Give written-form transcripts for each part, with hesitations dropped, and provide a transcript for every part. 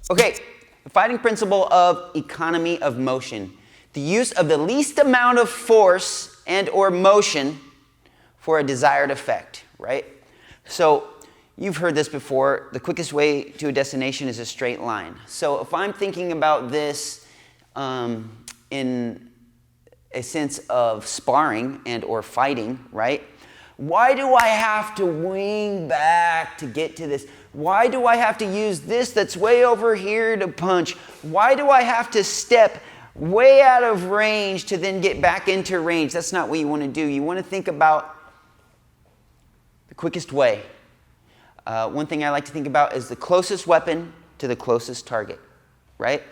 Okay, the fighting principle of economy of motion. The use of the least amount of force and or motion for a desired effect, right? So you've heard this before. The quickest way to a destination is a straight line. So if I'm thinking about this in a sense of sparring and or fighting, right? Why do I have to wing back to get to this? Why do I have to use this that's way over here to punch? Why do I have to step way out of range to then get back into range? That's not what you want to do. You want to think about the quickest way. One thing I like to think about is the closest weapon to the closest target, right?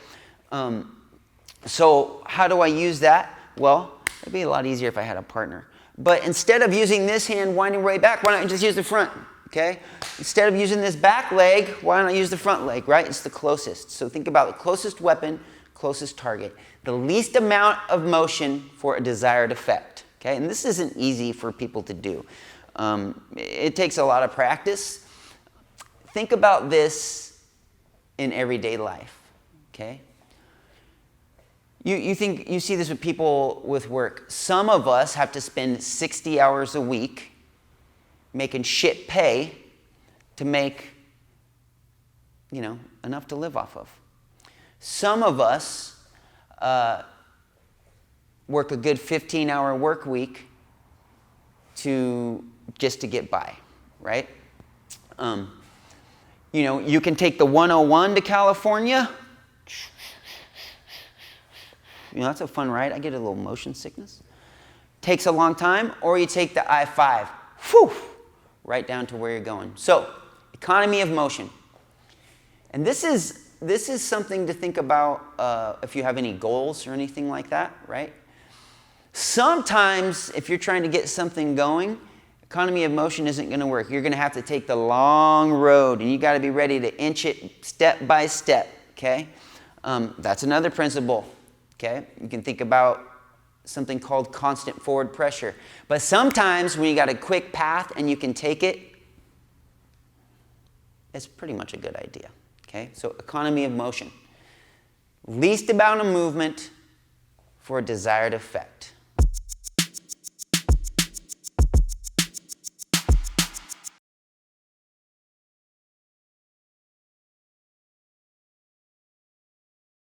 So how do I use that? Well, it'd be a lot easier if I had a partner. But instead of using this hand winding way back, why not just use the front, okay? Instead of using this back leg, why not use the front leg, right? It's the closest. So think about the closest weapon, closest target. The least amount of motion for a desired effect, okay? And this isn't easy for people to do. It takes a lot of practice. Think about this in everyday life, okay? You see this with people with work. Some of us have to spend 60 hours a week making shit pay to make, enough to live off of. Some of us work a good 15-hour work week just to get by, right? You can take the 101 to California. That's a fun ride. I get a little motion sickness. Takes a long time. Or you take the I-5. Whew, right down to where you're going. So, economy of motion. And this is something to think about if you have any goals or anything like that, right? Sometimes, if you're trying to get something going, economy of motion isn't going to work. You're going to have to take the long road, and you got to be ready to inch it step by step, okay? That's another principle. Okay, you can think about something called constant forward pressure. But sometimes when you got a quick path and you can take it, it's pretty much a good idea. Okay, so economy of motion. Least amount of movement for a desired effect.